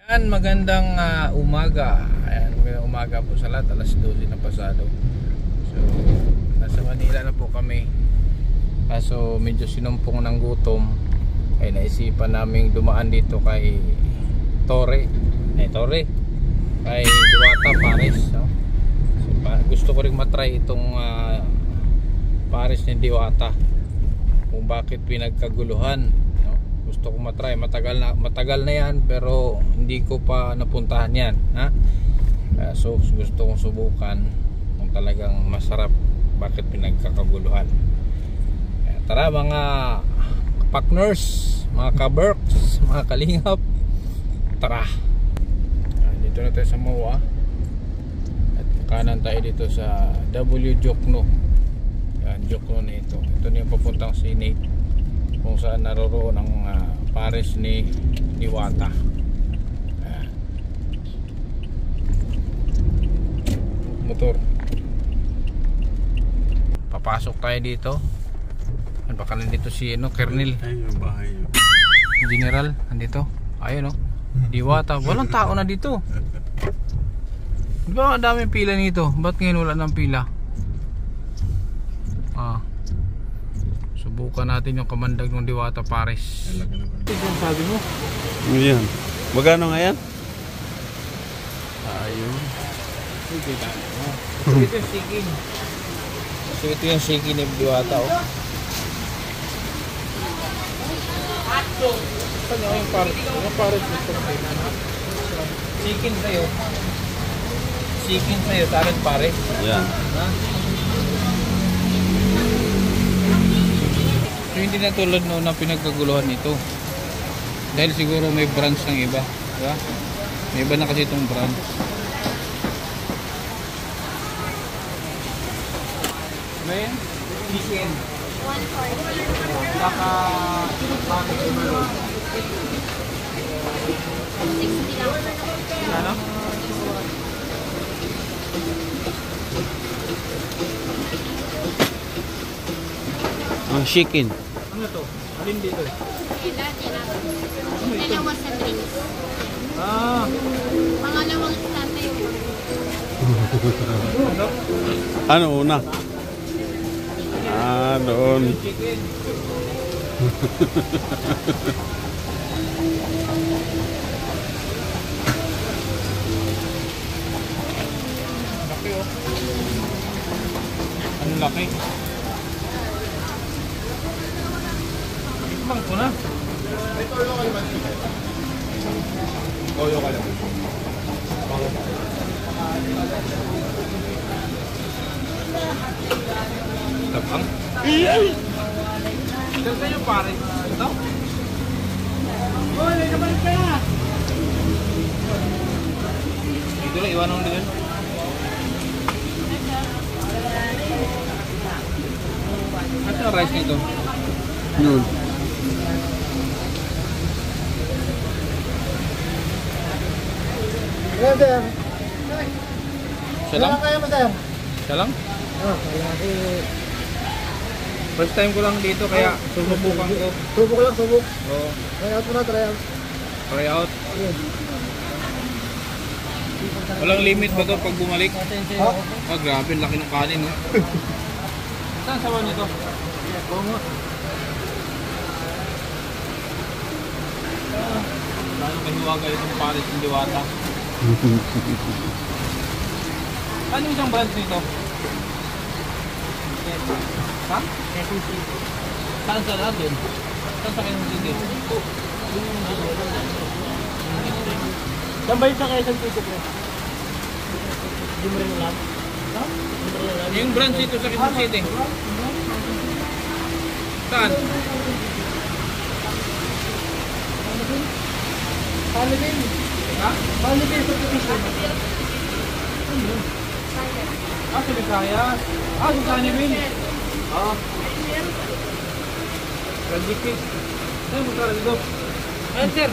Ayan, magandang umaga. Ayan, magandang umaga po sa lahat. Alas 12 na pasado. So, nasa Manila na po kami. Kaso medyo sinumpong ng gutom. Ay naisipan naming dumaan dito kay Torre. Kay Diwata Paris, no? So, gusto ko rin matry itong Paris ni Diwata. Kung bakit pinagkaguluhan. Gusto ko matry, matagal na yan, pero hindi ko pa napuntahan yan, ha? So gusto kong subukan kung talagang masarap, bakit pinagkakaguluhan. Tara mga partners, mga kaberks, mga kalingap, tara. Dito na tayo sa MOA at kanan tayo dito sa W Jokno. Yan, Jokno na ito. Ito na yung papuntang Senate, kung saan naroroon ang Paris ni Diwata. Motor. Papasok tayo dito. Baka nandito si Colonel. General, nandito. Ayun, no? Diwata. Walang tao na dito. Di ba ang daming pila nito? Ba't ngayon wala ng pila? Subukan natin yung kamandag ng Diwata Paris. Ito yung sabi mo? Yan. Magkano nga yan? Ayun. Ito yung sikin. So ito yung sikin ni Diwata, oh. Saan yung Paris? Yung Paris ito. Sikin sa'yo. Sikin sa'yo, sa akin Paris. Yan. Ha? So, hindi na tulad noon na pinagkaguluhan nito. Dahil siguro may branch ng iba, diba? May iba na kasi itong branch. May chicken 140. Saka bakit umaro? 60 lang. Ano? Ang chicken. Ano to? Alin dito? Dalawa sa drinks. Pangalawang stante yun. Ano? Ano una? Doon. Chicken. Laki, oh. Ano laki? Tikman ko na. May toyo ka naman. Toyo ka naman. Tapang? Saan kayo pare? Ito? May kabalik ka na! Dito lang, iwan mo din. Ano yung rice nito? Yun. Brother, Siya lang? wala kayo madam? Siya lang? Lagi. First time ko lang dito kaya susubukan ko. Subok lang, subok. Oo. Try out mo na, try out. Try out. Yes. Walang limit ba ito pag bumalik? Ha? Grabe, laki ng kanin, no? Saan sabaw nito? Bungo. Lalo kaniwaga itong Paris ng Diwata. Ano isang branch nito? Ha? Saan sa lahat din? Saan sa Quezon City? Saan ba yung sa Quezon City, bro? Hindi mo rin alam? Ha? Hindi mo rin alam? Yung branch nito sa Quezon City. Saan? Palibin. Ha? Palibin sa Quezon. Ah, sa Visayas. Ah, sa Sanibin. Oo. Rajikis. Saan mo tara dito? Ayan, sir.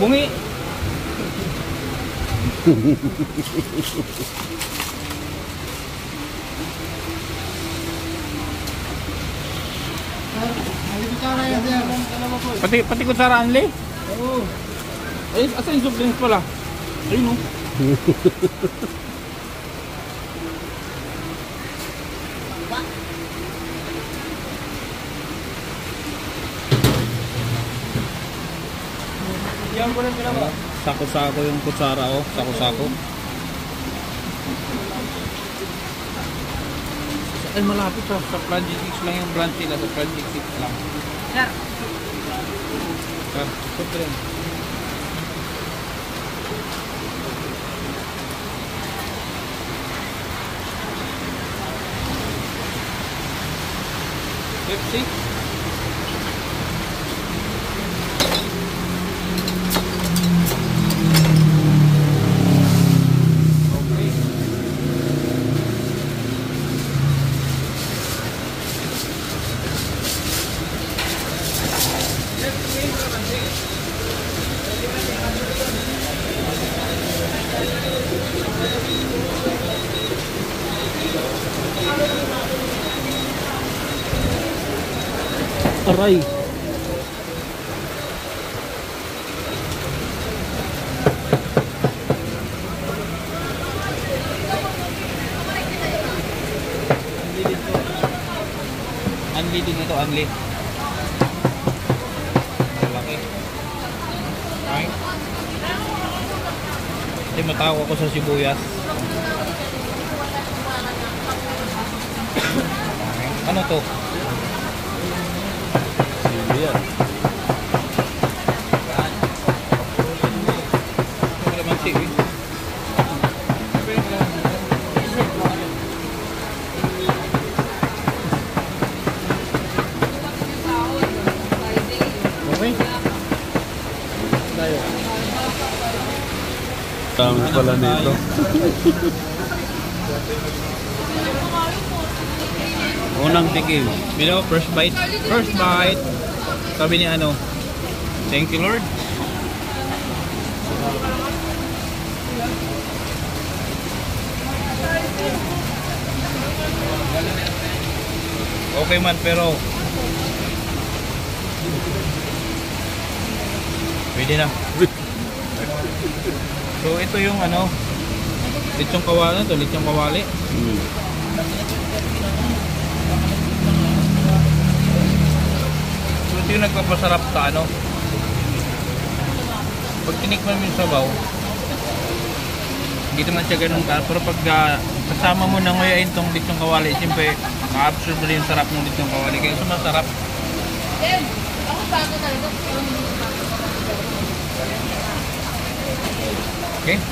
Bungi. Pati Pati kutsara Anli? Oo. Ay, asan yung soft drinks pala? Ayun oh. Yan ko lang ginawa. Sako-sako yung kutsara oh. Sako-sako. Ay, malapit sa Planji 6 lang yung branch nila. Sa Planji 6 lang. Sir. Sir, soft drinks. Pepsi. Okay. Aray. Unli din ito, unli. Malaki. Okay. Hindi matawag ako sa sibuyas. Okay. Ano to? Sige yan. Kalamansi eh. Okay. Tayo. Dami pala nito. Unang tikim. Bilo, first bite. First bite. Sabi ni ano, thank you Lord. Okay man pero pwede na. So ito yung ano, lechong kawali to, lechong kawali. So ito yung nagpapasarap sa ano. Pag tinikman mo yung sabaw, hindi naman siya ganun ka. Pero pag kasama mo na nguyain tong lechong kawali, siyempre ma-absorb na yung sarap ng lechong kawali. Kaya sumasarap. Ako bago talaga. Okay?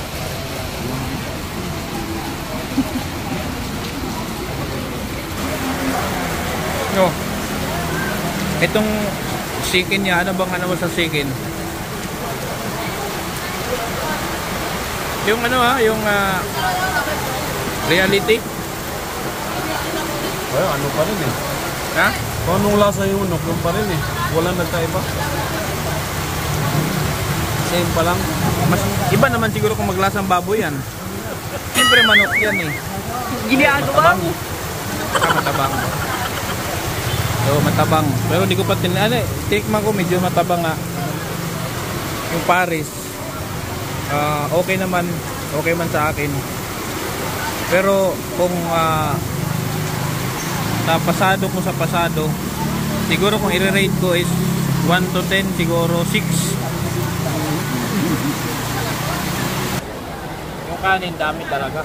Yo. Itong chicken niya, ano bang ano mo sa chicken? Yung ano yung reality? Ay, ano pa rin eh. Ha? Kung anong lasa yung unok, yung pa rin eh. Walang nagkaiba. Same pa lang. Mas iba naman siguro kung maglasang baboy yan. Siyempre manok yan eh. Ginagawa mo. Matabang. So matabang. Pero di ko pa tikman ko medyo matabang nga. Yung Paris. Okay naman. Okay man sa akin. Pero kung sa pasado ko sa pasado, siguro kung i-rate ko is 1 to 10 siguro 6. Yung kanin dami talaga.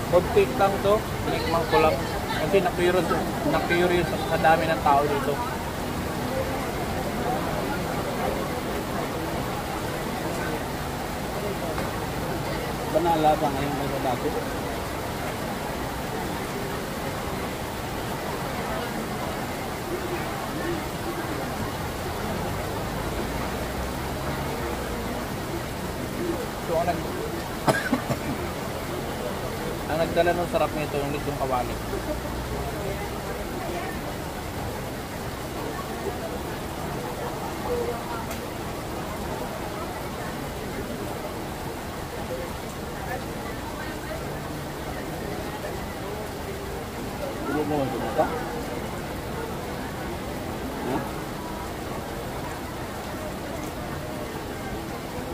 Cupcake lang to, tinikman ko lang. Kasi na-curious sa dami ng tao dito. Banala ba ngayon may dati? So ang nagdala ng sarap nito yung lechong kawali. dito?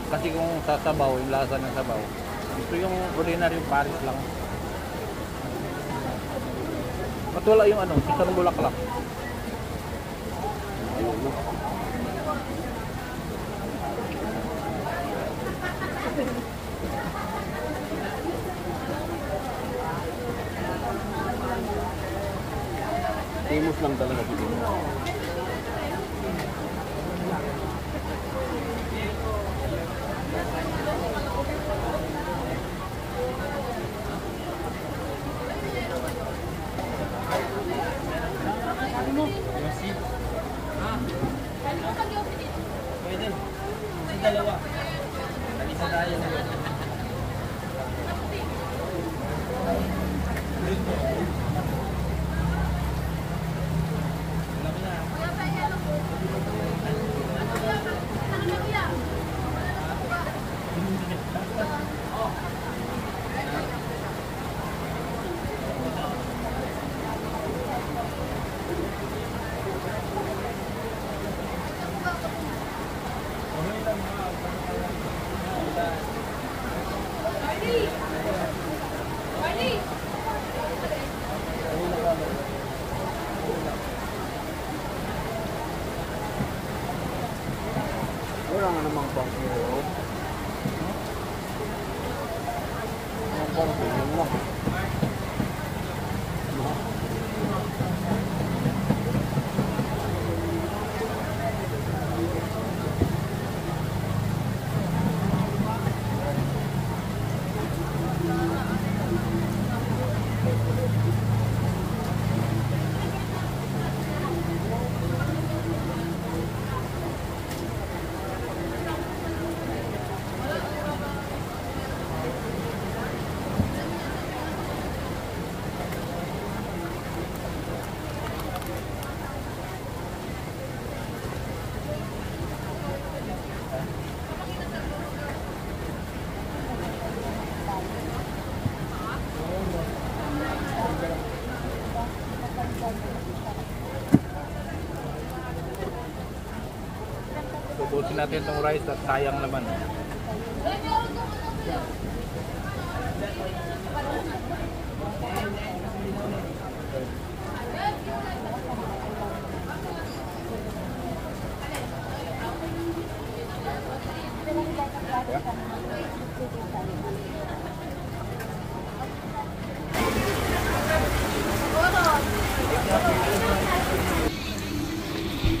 Kasi kung sasabaw, yung lasa ng sabaw, gusto yung ordinary Paris lang. At wala yung ano, isang bulaklak. Famous lang talaga dito. Wala nga namang pang-hero. Ang pang-hero lang. Tubusin natin itong rice at sayang naman.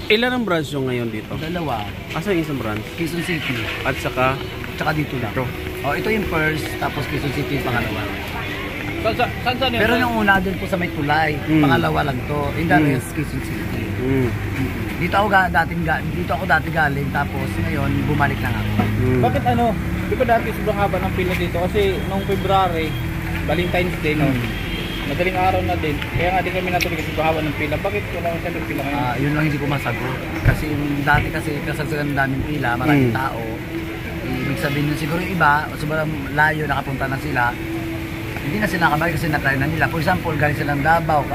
Ilan ang branch yung ngayon dito? Dalawa. Asa yung isang branch? Quezon City. At saka, Tsaka dito lang. Oh, ito yung first, tapos Quezon City yung pangalawa. Saan yun? Pero yung una dun po sa may tulay, pangalawa lang to. In the rest, Quezon City. Dito ako dati galing, tapos ngayon bumalik na ako. Bakit ano? Di ba dati sobrang haba ng pila dito? Kasi nung February, Valentine's Day noon, madaling araw na din. Kaya nga di kami natuloy kasi sobrang haba ng pila. Bakit wala akong siyang pila ngayon? Yun lang hindi ko masagot. Kasi yung dati kasi kasagsagan ng daming pila, maraming tao. Ibig sabihin nyo siguro yung iba, sobrang layo, nakapunta na sila. Hindi na sila nakabalik kasi na-try na nila. For example, galing silang Davao,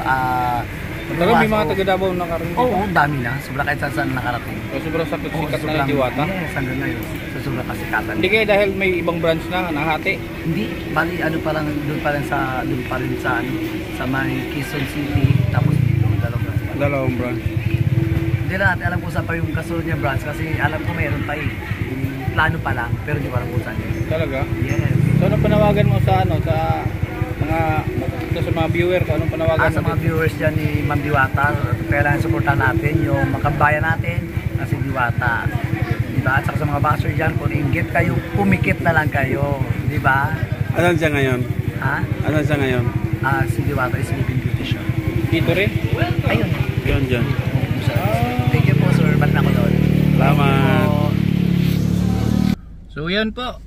Pero may mga taga Davao nakarating dito. Oo, dami na. Sobrang kahit saan nakarating. O sobrang sikat na yung Diwata. Yes, hanggang ngayon. So, sobrang kasikatan. Hindi kaya dahil may ibang branch na nahati. Hindi, bali ano pa lang, doon pa rin sa sa may Quezon City, tapos dito, dalawang branch. Hindi na natin alam kung saan pa yung kasunod niya branch kasi alam ko meron pa eh. Yung plano pa lang, pero hindi ko alam kung saan yun. Talaga? Yes. So anong panawagan mo sa mga viewer ko? Anong panawagan mo? Sa mga viewers dyan ni Ma'am Diwata, kailangan supportan natin yung makabayan natin na si Diwata. Diba? At saka sa mga basher dyan, kung inggit kayo, pumikit na lang kayo. Diba? Asan siya ngayon? Ha? Asan siya ngayon? Si Diwata is Sleeping Beauty Shop. Dito rin? Ayun. Yun dyan. Thank you po sir, ba't na ako doon? Salamat. So yan po,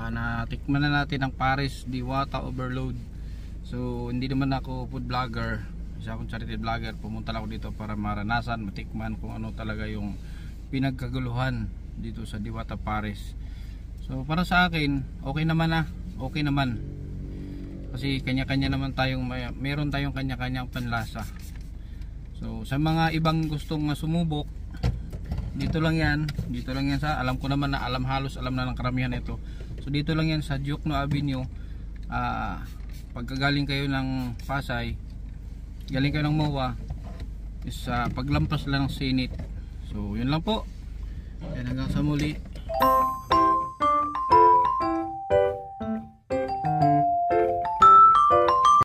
natikman na natin ang Paris Diwata Overload. So hindi naman ako food vlogger, isa akong charity vlogger. Pumunta lang ako dito para maranasan, matikman kung ano talaga yung pinagkaguluhan dito sa Diwata Paris. So para sa akin, okay naman. Kasi kanya-kanya naman tayong meron tayong kanya-kanyang panlasa. So sa mga ibang gustong sumubok, dito lang yan sa, alam ko naman na halos alam na ng karamihan ito. So dito lang yan sa Diokno Avenue. Pagkagaling kayo ng Pasay, galing kayo ng MOA, is paglampas lang ng Senate. So yun lang po. Yan, hanggang sa muli.